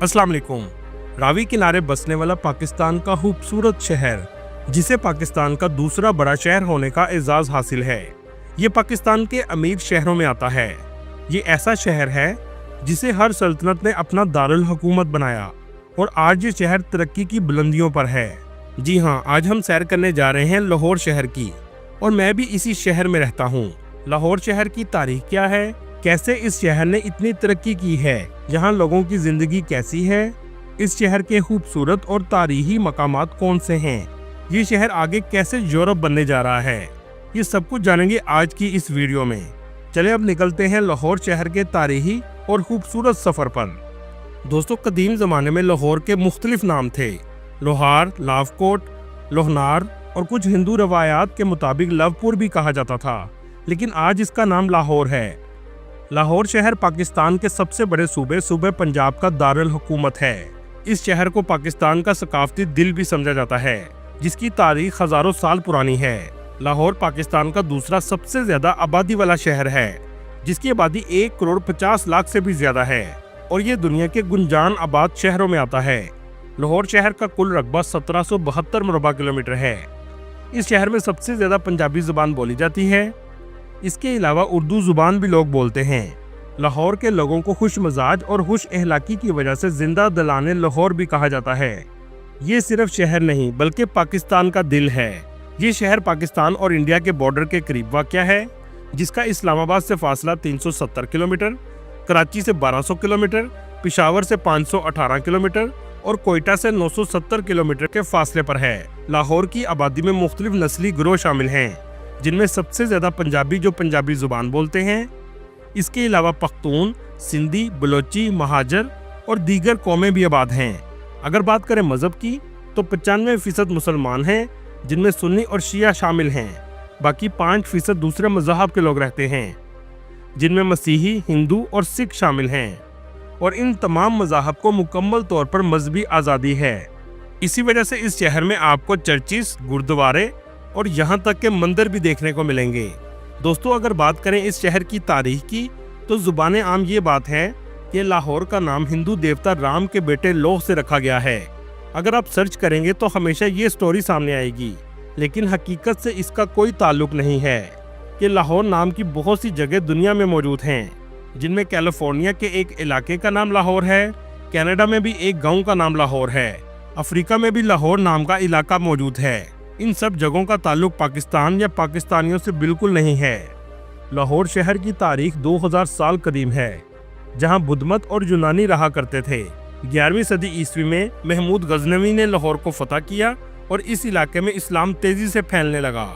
अस्सलाम वालेकुम। रावी किनारे बसने वाला पाकिस्तान का खूबसूरत शहर, जिसे पाकिस्तान का दूसरा बड़ा शहर होने का एजाज हासिल है, ये पाकिस्तान के अमीर शहरों में आता है। ये ऐसा शहर है जिसे हर सल्तनत ने अपना दारुल हुकूमत बनाया और आज ये शहर तरक्की की बुलंदियों पर है। जी हाँ, आज हम सैर करने जा रहे हैं लाहौर शहर की, और मैं भी इसी शहर में रहता हूँ। लाहौर शहर की तारीख क्या है, कैसे इस शहर ने इतनी तरक्की की है, यहाँ लोगों की जिंदगी कैसी है, इस शहर के खूबसूरत और तारीखी मकामात कौन से हैं, ये शहर आगे कैसे यूरोप बनने जा रहा है, ये सब कुछ जानेंगे आज की इस वीडियो में। चले अब निकलते हैं लाहौर शहर के तारीखी और खूबसूरत सफर पर। दोस्तों, कदीम जमाने में लाहौर के मुख्तलिफ नाम थे। लोहार, लावकोट, लोहनार और कुछ हिंदू रवायात के मुताबिक लवपुर भी कहा जाता था, लेकिन आज इसका नाम लाहौर है। लाहौर शहर पाकिस्तान के सबसे बड़े सूबे पंजाब का दारुल हुकूमत है। इस शहर को पाकिस्तान का सकाफती दिल भी समझा जाता है, जिसकी तारीख हजारों साल पुरानी है। लाहौर पाकिस्तान का दूसरा सबसे ज्यादा आबादी वाला शहर है, जिसकी आबादी 1,50,00,000 से भी ज्यादा है, और ये दुनिया के गुंजान आबाद शहरों में आता है। लाहौर शहर का कुल रकबा 1772 मुरबा किलोमीटर है। इस शहर में सबसे ज्यादा पंजाबी जुबान बोली जाती है। इसके अलावा उर्दू जुबान भी लोग बोलते हैं। लाहौर के लोगों को खुश मजाज और खुश अहलाकी की वजह से जिंदा दिलाने लाहौर भी कहा जाता है। ये सिर्फ शहर नहीं बल्कि पाकिस्तान का दिल है। ये शहर पाकिस्तान और इंडिया के बॉर्डर के करीब वाक़या है, जिसका इस्लामाबाद से फासला 370 किलोमीटर, कराची से 1200 किलोमीटर, पिशावर से 518 किलोमीटर और कोयटा से 970 किलोमीटर के फासले पर है। लाहौर की आबादी में मुख्तलिफ नस्ली गिरोह शामिल हैं, जिनमें सबसे ज्यादा पंजाबी जो पंजाबी जुबान बोलते हैं। इसके अलावा पख्तून, सिंधी, बलोची, महाजर और दीगर कौमें भी आबाद हैं। अगर बात करें मजहब की तो 95% मुसलमान हैं, जिनमें सुन्नी और शिया शामिल हैं। बाकी 5% दूसरे मजहब के लोग रहते हैं, जिनमें मसीही, हिंदू और सिख शामिल हैं, और इन तमाम मज़ाहब को मुकम्मल तौर पर मजहबी आज़ादी है। इसी वजह से इस शहर में आपको चर्चिस, गुरुद्वारे और यहाँ तक के मंदिर भी देखने को मिलेंगे। दोस्तों, अगर बात करें इस शहर की तारीख की तो जुबान आम ये बात है कि लाहौर का नाम हिंदू देवता राम के बेटे लोह से रखा गया है। अगर आप सर्च करेंगे तो हमेशा ये स्टोरी सामने आएगी, लेकिन हकीकत से इसका कोई ताल्लुक नहीं है कि लाहौर नाम की बहुत सी जगह दुनिया में मौजूद हैं, जिनमें कैलिफोर्निया के एक इलाके का नाम लाहौर है, कनाडा में भी एक गाँव का नाम लाहौर है, अफ्रीका में भी लाहौर नाम का इलाका मौजूद है। इन सब जगहों का ताल्लुक पाकिस्तान या पाकिस्तानियों से बिल्कुल नहीं है। लाहौर शहर की तारीख 2000 साल कदीम है, जहां बुद्ध मत और यूनानी रहा करते थे। 11वीं सदी ईस्वी में महमूद गजनवी ने लाहौर को फतह किया और इस इलाके में इस्लाम तेजी से फैलने लगा।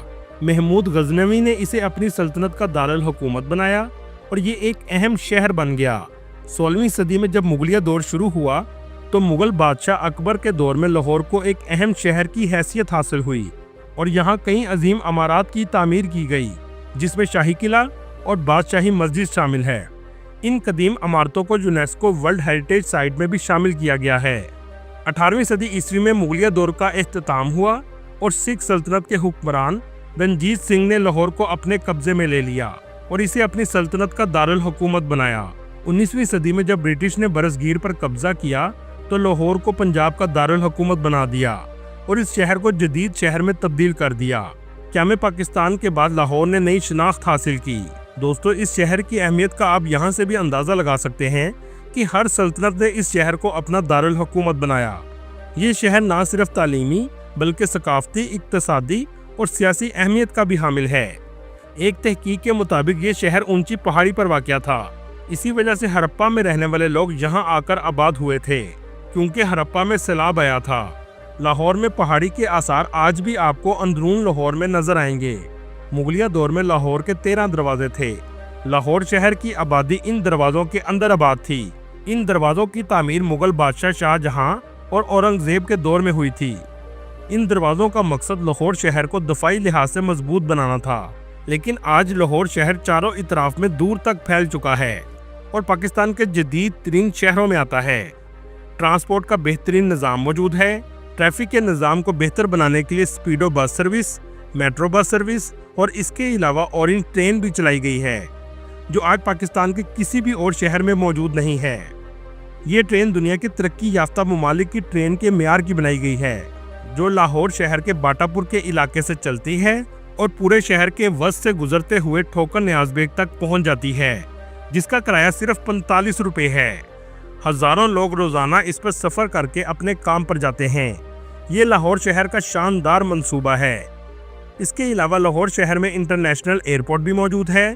महमूद गजनवी ने इसे अपनी सल्तनत का दारुल हुकूमत बनाया और ये एक अहम शहर बन गया। 16वीं सदी में जब मुगलिया दौर शुरू हुआ तो मुगल बादशाह अकबर के दौर में लाहौर को एक अहम शहर की हैसियत हासिल हुई और यहाँ कई अजीम अमारात की तामीर की गई, जिसमें शाही किला और बादशाही मस्जिद शामिल है। इन कदीम इमारतों को यूनेस्को वर्ल्ड हेरिटेज साइट में भी शामिल किया गया है। 18वीं सदी ईस्वी में मुगलिया दौर का इख्तिताम हुआ और सिख सल्तनत के हुक्मरान रंजीत सिंह ने लाहौर को अपने कब्जे में ले लिया और इसे अपनी सल्तनत का दारुल हुकूमत बनाया। 19वीं सदी में जब ब्रिटिश ने बरसगीर पर कब्जा किया तो लाहौर को पंजाब का दारुल हुकूमत बना दिया और इस शहर को जदीद शहर में तब्दील कर दिया। क़याम पाकिस्तान के बाद लाहौर ने नई शनाख्त हासिल की। दोस्तों, इस शहर की अहमियत का आप यहाँ से भी अंदाज़ा लगा सकते हैं कि हर सल्तनत ने इस शहर को अपना दारुल हुकूमत बनाया। ये शहर ना सिर्फ तालीमी बल्कि सकाफती, इक्तसादी और सियासी अहमियत का भी हामिल है। एक तहकीक के मुताबिक ये शहर ऊंची पहाड़ी पर वाक़या था। इसी वजह से हड़प्पा में रहने वाले लोग यहाँ आकर आबाद हुए थे, क्योंकि हड़प्पा में सैलाब आया था। लाहौर में पहाड़ी के आसार आज भी आपको अंदरून लाहौर में नजर आएंगे। मुगलिया दौर में लाहौर के 13 दरवाजे थे। लाहौर शहर की आबादी इन दरवाजों के अंदर आबाद थी। इन दरवाजों की तामीर मुगल बादशाह शाहजहां और औरंगजेब के दौर में हुई थी। इन दरवाजों का मकसद लाहौर शहर को दफाई लिहाज से मजबूत बनाना था, लेकिन आज लाहौर शहर चारों इतराफ में दूर तक फैल चुका है और पाकिस्तान के जदीद तरीन शहरों में आता है। ट्रांसपोर्ट का बेहतरीन निज़ाम मौजूद है। ट्रैफिक के निज़ाम को बेहतर बनाने के लिए स्पीडो bus service, metro bus service और इसके अलावा ऑरेंज ट्रेन भी चलाई गई है, जो आज पाकिस्तान के किसी भी और शहर में मौजूद नहीं है। ये ट्रेन दुनिया के तरक्की याफ्ता ममालिक की ट्रेन के मेयार की बनाई गई है, जो लाहौर शहर के बाटापुर के इलाके से चलती है और पूरे शहर के वस्त से गुजरते हुए ठोकर न्याज बेग तक पहुंच जाती है, जिसका किराया सिर्फ 45 रुपए है। हजारों लोग रोजाना इस पर सफर करके अपने काम पर जाते हैं। ये लाहौर शहर का शानदार मंसूबा है। इसके अलावा लाहौर शहर में इंटरनेशनल एयरपोर्ट भी मौजूद है,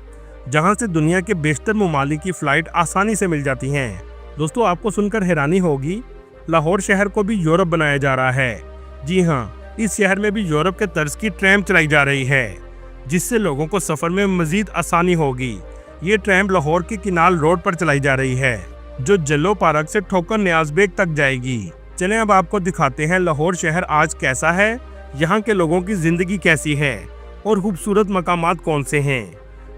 जहां से दुनिया के बेशतर ममालिक की फ्लाइट आसानी से मिल जाती हैं। दोस्तों, आपको सुनकर हैरानी होगी, लाहौर शहर को भी यूरोप बनाया जा रहा है। जी हाँ, इस शहर में भी यूरोप के तर्ज की ट्रैम चलाई जा रही है, जिससे लोगों को सफर में मजीद आसानी होगी। ये ट्रैम लाहौर के किनाल रोड पर चलाई जा रही है, जो जल्लो पार्क से ठोकर न्याज बेग तक जाएगी। चलें अब आपको दिखाते हैं लाहौर शहर आज कैसा है, यहाँ के लोगों की जिंदगी कैसी है और खूबसूरत मकामात कौन से हैं।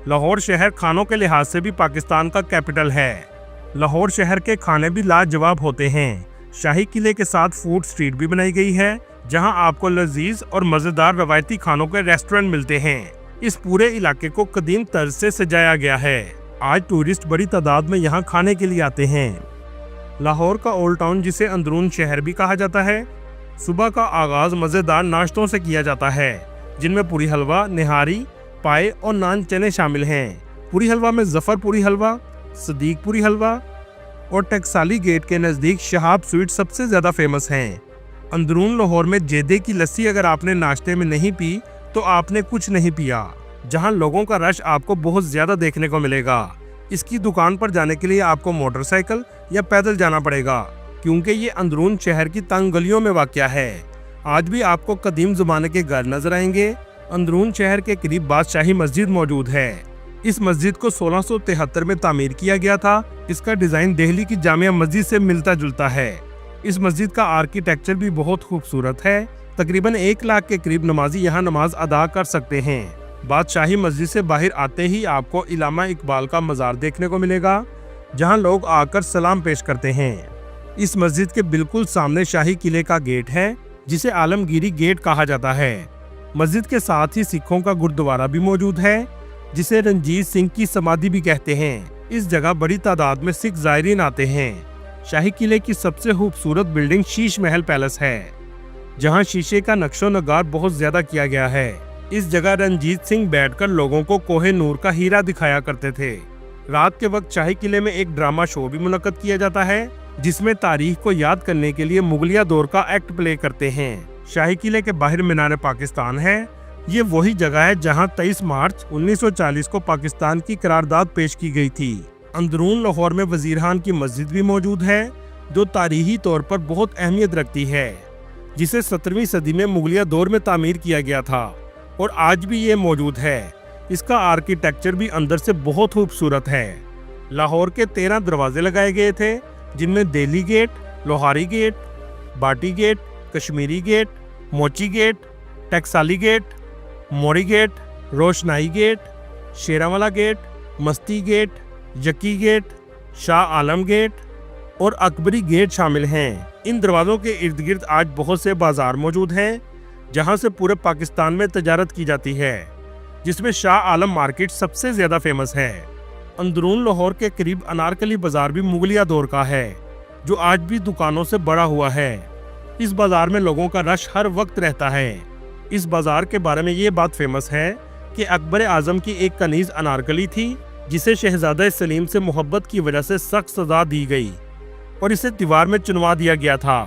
लाहौर शहर खानों के लिहाज से भी पाकिस्तान का कैपिटल है। लाहौर शहर के खाने भी लाजवाब होते हैं। शाही किले के साथ फूड स्ट्रीट भी बनाई गई है, जहां आपको लजीज और मजेदार रवायती खानों के रेस्टोरेंट मिलते हैं। इस पूरे इलाके को कदीम तर्ज से सजाया गया है। आज टूरिस्ट बड़ी तादाद में यहां खाने के लिए आते हैं। लाहौर का ओल्ड टाउन, जिसे अंदरून शहर भी कहा जाता है, सुबह का आगाज मजेदार नाश्तों से किया जाता है, जिनमें पूरी हलवा, निहारी, पाए और नान चने शामिल हैं। पूरी हलवा में जफरपुरी हलवा, सदीकपुरी हलवा और टकसाली गेट के नज़दीक शहाब स्वीट सबसे ज़्यादा फेमस हैं। अंदरून लाहौर में जेदे की लस्सी अगर आपने नाश्ते में नहीं पी तो आपने कुछ नहीं पिया। जहां लोगों का रश आपको बहुत ज़्यादा देखने को मिलेगा। इसकी दुकान पर जाने के लिए आपको मोटरसाइकिल या पैदल जाना पड़ेगा, क्योंकि ये अंदरून शहर की तंग गलियों में वाक़या है। आज भी आपको कदीम ज़माने के घर नजर आएंगे। अंदरून शहर के करीब बादशाही मस्जिद मौजूद है। इस मस्जिद को 1673 में तामीर किया गया था। इसका डिज़ाइन दिल्ली की जामिया मस्जिद से मिलता जुलता है। इस मस्जिद का आर्किटेक्चर भी बहुत खूबसूरत है। तकरीबन 1 लाख के करीब नमाजी यहाँ नमाज अदा कर सकते हैं। बादशाही मस्जिद से बाहर आते ही आपको इलामा इकबाल का मज़ार देखने को मिलेगा, जहाँ लोग आकर सलाम पेश करते हैं। इस मस्जिद के बिल्कुल सामने शाही किले का गेट है, जिसे आलमगीरी गेट कहा जाता है। मस्जिद के साथ ही सिखों का गुरुद्वारा भी मौजूद है, जिसे रंजीत सिंह की समाधि भी कहते हैं। इस जगह बड़ी तादाद में सिख ज़ायरीन आते हैं। शाही किले की सबसे खूबसूरत बिल्डिंग शीश महल पैलेस है, जहां शीशे का नक्शो नगार बहुत ज्यादा किया गया है। इस जगह रंजीत सिंह बैठकर लोगों को कोहे नूर का हीरा दिखाया करते थे। रात के वक्त शाही किले में एक ड्रामा शो भी मुनक्कद किया जाता है, जिसमें तारीख को याद करने के लिए मुगलिया दौर का एक्ट प्ले करते हैं। शाही किले के बाहर मीनार पाकिस्तान है। ये वही जगह है जहां 23 मार्च 1940 को पाकिस्तान की करारदाद पेश की गई थी। अंदरून लाहौर में वजीरहान की मस्जिद भी मौजूद है, जो तारीखी तौर पर बहुत अहमियत रखती है, जिसे 17वीं सदी में मुगलिया दौर में तामीर किया गया था और आज भी ये मौजूद है। इसका आर्किटेक्चर भी अंदर से बहुत खूबसूरत है। लाहौर के 13 दरवाजे लगाए गए थे, जिनमें दिल्ली गेट, लोहारी गेट, बाटी गेट, कश्मीरी गेट, मोची गेट, टकसाली गेट, मोरी गेट, रोशनाई गेट, शेरावाला गेट, मस्ती gate, यकी gate, Shah Alam gate और अकबरी गेट शामिल हैं। इन दरवाज़ों के इर्द गिर्द आज बहुत से बाजार मौजूद हैं, जहां से पूरे पाकिस्तान में तजारत की जाती है, जिसमें शाह आलम मार्केट सबसे ज़्यादा फेमस है। अंदरून लाहौर के करीब अनारकली बाजार भी मुगलिया दौर का है, जो आज भी दुकानों से बड़ा हुआ है। इस बाजार में लोगों का रश हर वक्त रहता है। इस बाजार के बारे में ये बात फेमस है कि अकबर आजम की एक कनीज अनारकली थी, जिसे शहजादा सलीम से मोहब्बत की वजह से सख्त सजा दी गई और इसे दीवार में चुनवा दिया गया था।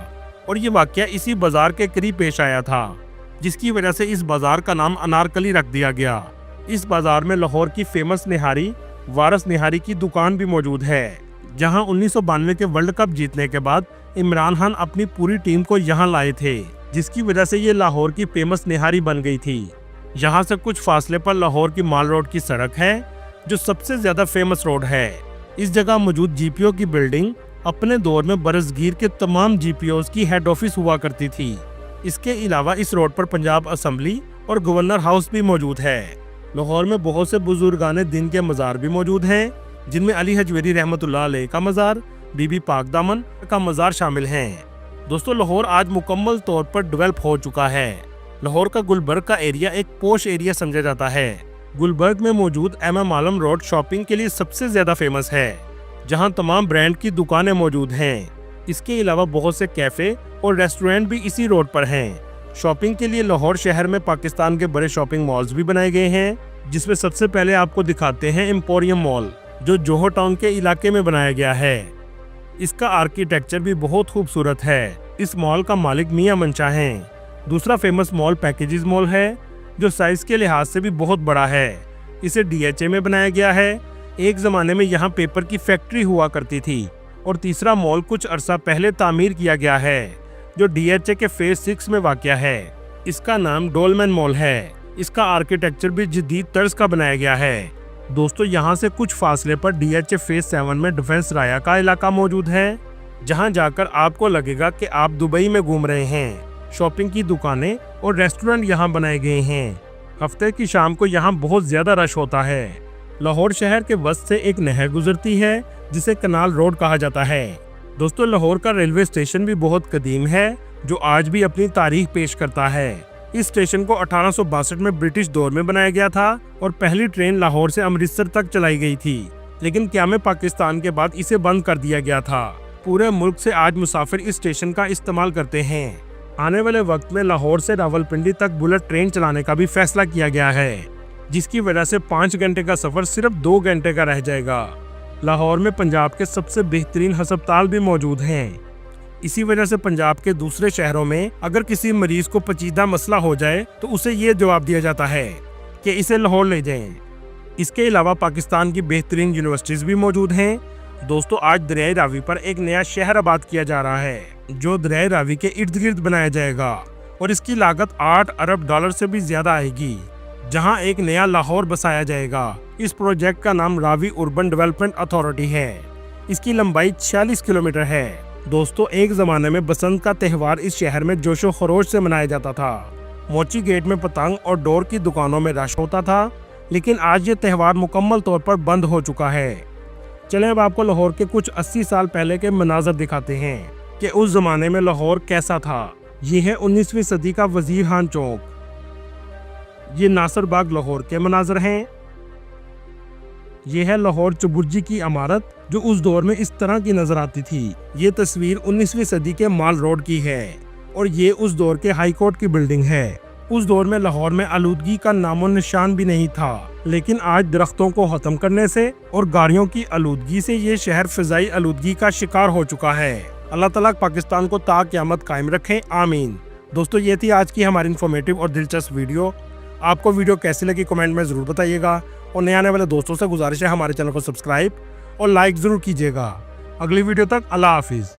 और ये वाकया इसी बाजार के करीब पेश आया था, जिसकी वजह से इस बाजार का नाम अनारकली रख दिया गया। इस बाजार में लाहौर की फेमस निहारी वारस निहारी की दुकान भी मौजूद है, जहां 1992 के वर्ल्ड कप जीतने के बाद इमरान खान अपनी पूरी टीम को यहां लाए थे, जिसकी वजह से ये लाहौर की फेमस निहारी बन गई थी। यहाँ से कुछ फासले पर लाहौर की माल रोड की सड़क है, जो सबसे ज्यादा फेमस रोड है। इस जगह मौजूद जीपीओ की बिल्डिंग अपने दौर में बरसगीर के तमाम जीपीओज की हेड ऑफिस हुआ करती थी। इसके अलावा इस रोड पर पंजाब असेंबली और गवर्नर हाउस भी मौजूद है। लाहौर में बहुत से बुजुर्गाने दिन के मज़ार भी मौजूद हैं, जिनमें अली हजवेरी रहमतुल्लाह अलैह का मज़ार, बीबी पाक दामन का मज़ार शामिल हैं। दोस्तों, लाहौर आज मुकम्मल तौर पर डेवलप हो चुका है। लाहौर का गुलबर्ग का एरिया एक पोश एरिया समझा जाता है। गुलबर्ग में मौजूद MM आलम रोड शॉपिंग के लिए सबसे ज्यादा फेमस है। जहां तमाम ब्रांड की दुकानें मौजूद हैं। इसके अलावा बहुत से कैफे और रेस्टोरेंट भी इसी रोड पर हैं। शॉपिंग के लिए लाहौर शहर में पाकिस्तान के बड़े शॉपिंग मॉल्स भी बनाए गए हैं, जिसमें सबसे पहले आपको दिखाते हैं एम्पोरियम मॉल, जो जोहो टाउन के इलाके में बनाया गया है। इसका आर्किटेक्चर भी बहुत खूबसूरत है। इस मॉल का मालिक मियां मंशा हैं। दूसरा फेमस मॉल पैकेजेस मॉल है, जो साइज के लिहाज से भी बहुत बड़ा है। इसे DHA में बनाया गया है। एक जमाने में यहाँ पेपर की फैक्ट्री हुआ करती थी। और तीसरा मॉल कुछ अरसा पहले तामीर किया गया है, जो DHA के फेज 6 में वाक़या है। इसका नाम डोलमैन मॉल है। इसका आर्किटेक्चर भी जदीद तर्ज का बनाया गया है। दोस्तों, यहाँ से कुछ फासले पर DHA फेज 7 में डिफेंस राया का इलाका मौजूद है, जहाँ जाकर आपको लगेगा कि आप दुबई में घूम रहे हैं। शॉपिंग की दुकानें और रेस्टोरेंट यहाँ बनाए गए हैं। हफ्ते की शाम को यहाँ बहुत ज्यादा रश होता है। लाहौर शहर के वस्त से एक नहर गुजरती है, जिसे कनाल रोड कहा जाता है। दोस्तों, लाहौर का रेलवे स्टेशन भी बहुत कदीम है, जो आज भी अपनी तारीख पेश करता है। इस स्टेशन को 1862 में ब्रिटिश दौर में बनाया गया था और पहली ट्रेन लाहौर से अमृतसर तक चलाई गई थी, लेकिन क़याम पाकिस्तान के बाद इसे बंद कर दिया गया था। पूरे मुल्क से आज मुसाफिर इस स्टेशन का इस्तेमाल करते हैं। आने वाले वक्त में लाहौर से रावलपिंडी तक बुलेट ट्रेन चलाने का भी फैसला किया गया है, जिसकी वजह से 5 घंटे का सफर सिर्फ 2 घंटे का रह जाएगा। लाहौर में पंजाब के सबसे बेहतरीन हस्पताल भी मौजूद हैं। इसी वजह से पंजाब के दूसरे शहरों में अगर किसी मरीज को पेचीदा मसला हो जाए तो उसे ये जवाब दिया जाता है कि इसे लाहौर ले जाएं। इसके अलावा पाकिस्तान की बेहतरीन यूनिवर्सिटीज भी मौजूद हैं। दोस्तों, आज दरियाई रावी पर एक नया शहर आबाद किया जा रहा है, जो दरियाई रावी के इर्द गिर्द बनाया जाएगा और इसकी लागत 8 अरब डॉलर से भी ज्यादा आएगी, जहां एक नया लाहौर बसाया जाएगा। इस प्रोजेक्ट का नाम रावी अर्बन डेवलपमेंट अथॉरिटी है। इसकी लंबाई 46 किलोमीटर है। दोस्तों, एक जमाने में बसंत का त्यौहार इस शहर में जोशो खरोश से मनाया जाता था। मोची गेट में पतंग और डोर की दुकानों में रश होता था, लेकिन आज ये त्यौहार मुकम्मल तौर पर बंद हो चुका है। चलें अब आपको लाहौर के कुछ 80 साल पहले के मनाजर दिखाते हैं कि उस जमाने में लाहौर कैसा था। ये है 19वीं सदी का वजीर खान चौक। ये नासिर बाग लाहौर के मनाजर हैं। ये है लाहौर चबुर्जी की इमारत, जो उस दौर में इस तरह की नजर आती थी। ये तस्वीर 19वीं सदी के माल रोड की है और ये उस दौर के हाई कोर्ट की बिल्डिंग है। उस दौर में लाहौर में आलूदगी का नामो निशान भी नहीं था, लेकिन आज दरख्तों को खत्म करने से और गाड़ियों की आलूदगी से ये शहर फिजाई आलूदगी का शिकार हो चुका है। अल्लाह ताला पाकिस्तान को ता क़यामत कायम रखे, आमीन। दोस्तों, ये थी आज की हमारी इन्फॉर्मेटिव और दिलचस्प वीडियो। आपको वीडियो कैसी लगी कमेंट में ज़रूर बताइएगा और नए आने वाले दोस्तों से गुजारिश है हमारे चैनल को सब्सक्राइब और लाइक ज़रूर कीजिएगा। अगली वीडियो तक अल्लाह हाफिज़।